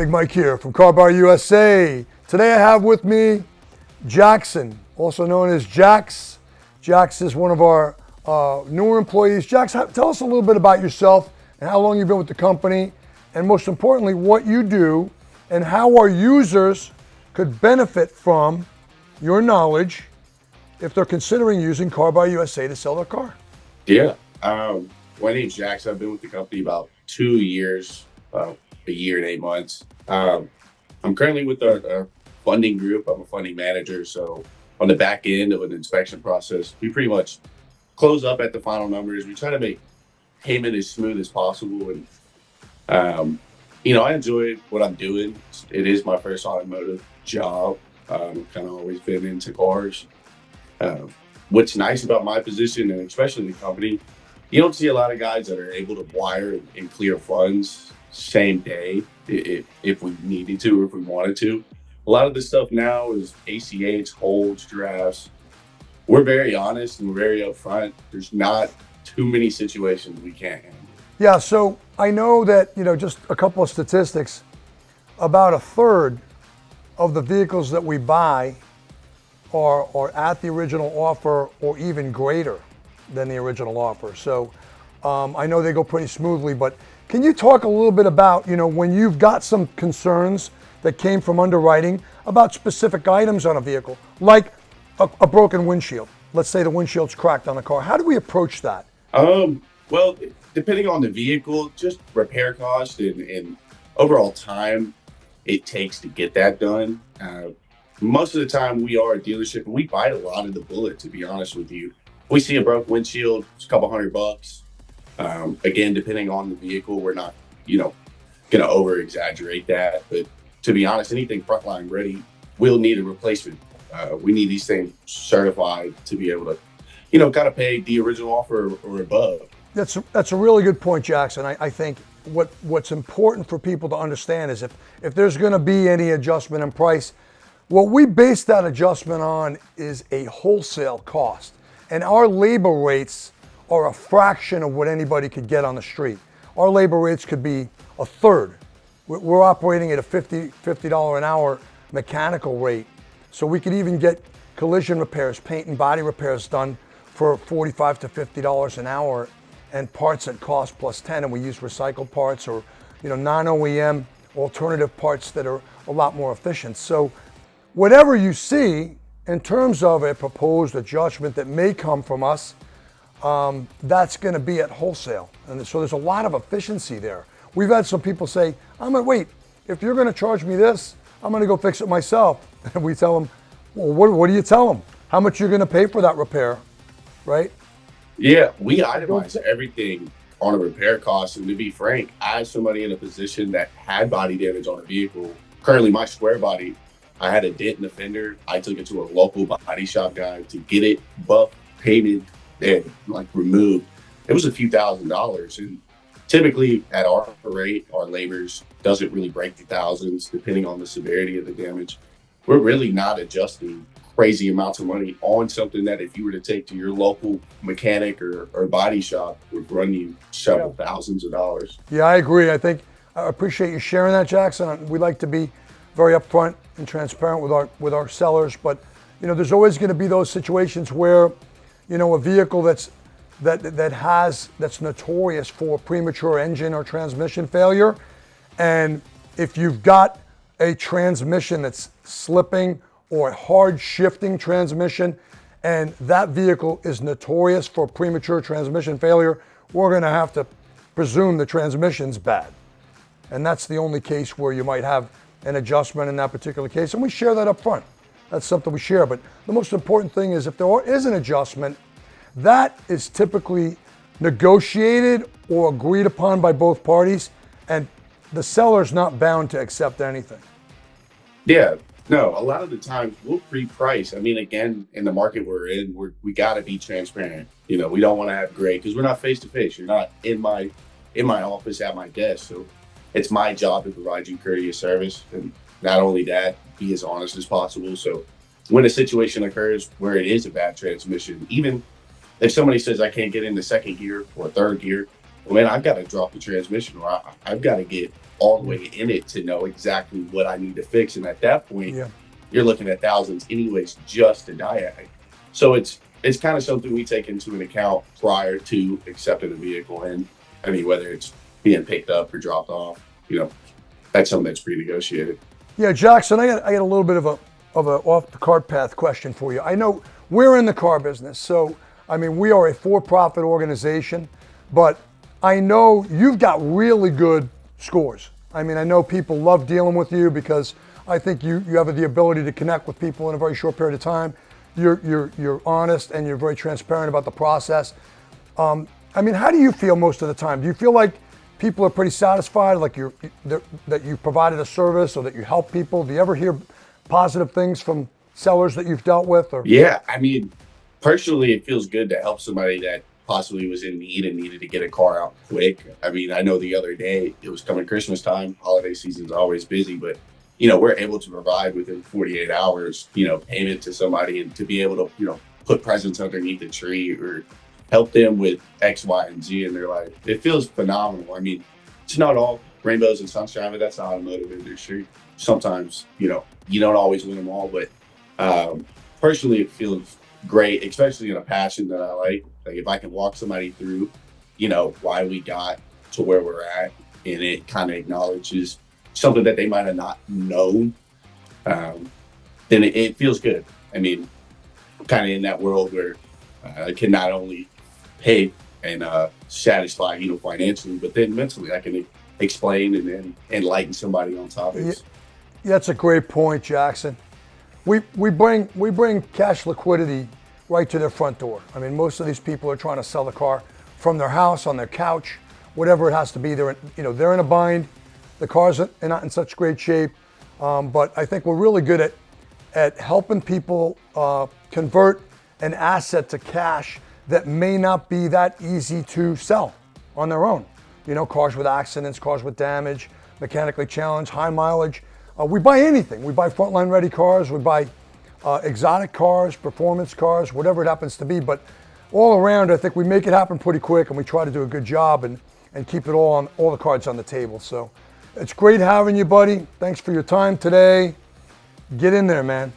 Big Mike here from CarBuyerUSA. Today I have with me Jackson, also known as Jax. Jax is one of our newer employees. Jax, tell us a little bit about yourself and how long you've been with the company, and most importantly, what you do and how our users could benefit from your knowledge if they're considering using CarBuyerUSA to sell their car. Yeah. My name's Jax. I've been with the company about 2 years, a year and 8 months. I'm currently with our funding group. I'm a funding manager. So on the back end of an inspection process, we pretty much close up at the final numbers. We try to make payment as smooth as possible. And, I enjoy what I'm doing. It is my first automotive job. Kind of always been into cars. What's nice about my position, and especially the company, you don't see a lot of guys that are able to wire and clear funds same day if we needed to or if we wanted to. A lot of the stuff now is ACH, holds, drafts. We're very honest and we're very upfront. There's not too many situations we can't handle. Yeah, so I know that, just a couple of statistics, about a third of the vehicles that we buy are at the original offer or even greater than the original offer. So I know they go pretty smoothly, but can you talk a little bit about, when you've got some concerns that came from underwriting about specific items on a vehicle, like a broken windshield? Let's say the windshield's cracked on the car. How do we approach that? Well, depending on the vehicle, just repair cost and overall time it takes to get that done. Most of the time we are a dealership and we bite a lot of the bullet, to be honest with you. We see a broke windshield, it's a couple $100. Again, depending on the vehicle, we're not, gonna over exaggerate that. But to be honest, anything frontline ready will need a replacement. We need these things certified to be able to, kind of pay the original offer or above. That's a really good point, Jackson. I think what's important for people to understand is if there's gonna be any adjustment in price, what we base that adjustment on is a wholesale cost. And our labor rates are a fraction of what anybody could get on the street. Our labor rates could be a third. We're operating at a $50 an hour mechanical rate. So we could even get collision repairs, paint and body repairs done for $45 to $50 an hour, and parts at cost plus 10. And we use recycled parts or non-OEM alternative parts that are a lot more efficient. So whatever you see in terms of a proposed adjustment that may come from us, that's going to be at wholesale. And so there's a lot of efficiency there. We've had some people say, wait, if you're going to charge me this, I'm going to go fix it myself. And we tell them, well, what do you tell them? How much you're going to pay for that repair, right? Yeah, we itemize everything on a repair cost. And to be frank, I had somebody in a position that had body damage on a vehicle. Currently, my square body, I had a dent in the fender. I took it to a local body shop guy to get it buffed, painted, and removed. It was a few $1,000s. And typically at our rate, our labors doesn't really break the thousands, depending on the severity of the damage. We're really not adjusting crazy amounts of money on something that if you were to take to your local mechanic or body shop would run you several thousands of dollars. Yeah, I agree. I appreciate you sharing that, Jackson. We like to be very upfront and transparent with our sellers, but there's always going to be those situations where a vehicle that's notorious for premature engine or transmission failure, and if you've got a transmission that's slipping or a hard shifting transmission, and that vehicle is notorious for premature transmission failure, we're going to have to presume the transmission's bad. And that's the only case where you might have an adjustment in that particular case, and we share that up front. That's something we share. But the most important thing is if there is an adjustment, that is typically negotiated or agreed upon by both parties, and the seller's not bound to accept anything. Yeah, no, a lot of the times we'll pre-price. Again, in the market we're in, we got to be transparent. We don't want to have gray because we're not face to face. You're not in my office at my desk. So it's my job to provide you courteous service, and not only that, be as honest as possible. So when a situation occurs where it is a bad transmission, even if somebody says I can't get into second gear or third gear, well, man, I've got to drop the transmission, or I've got to get all the way in it to know exactly what I need to fix. And at that point, Yeah. you're looking at thousands anyways just to diag. So it's kind of something we take into an account prior to accepting the vehicle. And I mean, whether it's being picked up or dropped off, that's something that's pre-negotiated. Yeah, Jackson, I got a little bit of a off the cart path question for you. I know we're in the car business, so I mean we are a for-profit organization, but I know you've got really good scores. I mean, I know people love dealing with you because I think you have the ability to connect with people in a very short period of time. You're honest and you're very transparent about the process. I mean, how do you feel most of the time? Do you feel like people are pretty satisfied, like that you provided a service or that you help people? Do you ever hear positive things from sellers that you've dealt with? Or Yeah, I mean, personally, it feels good to help somebody that possibly was in need and needed to get a car out quick. I mean, I know the other day it was coming Christmas time, holiday season's always busy, but we're able to provide within 48 hours, payment to somebody and to be able to, put presents underneath the tree or help them with X, Y, and Z in their life. It feels phenomenal. I mean, it's not all rainbows and sunshine, but that's the automotive industry. Sometimes, you don't always win them all, but personally, it feels great, especially in a passion that I like. Like if I can walk somebody through, why we got to where we're at, and it kind of acknowledges something that they might have not known, then it feels good. I mean, I'm kind of in that world where I can not only pay and satisfy, financially, but then mentally I can explain and then enlighten somebody on topics. Yeah, that's a great point, Jackson. We bring cash liquidity right to their front door. I mean, most of these people are trying to sell the car from their house, on their couch, whatever it has to be. They're in a bind. The cars are not in such great shape, but I think we're really good at helping people convert an asset to cash that may not be that easy to sell on their own. Cars with accidents, cars with damage, mechanically challenged, high mileage. We buy anything. We buy frontline ready cars. We buy exotic cars, performance cars, whatever it happens to be. But all around, I think we make it happen pretty quick, and we try to do a good job and keep it all the cards on the table. So it's great having you, buddy. Thanks for your time today. Get in there, man.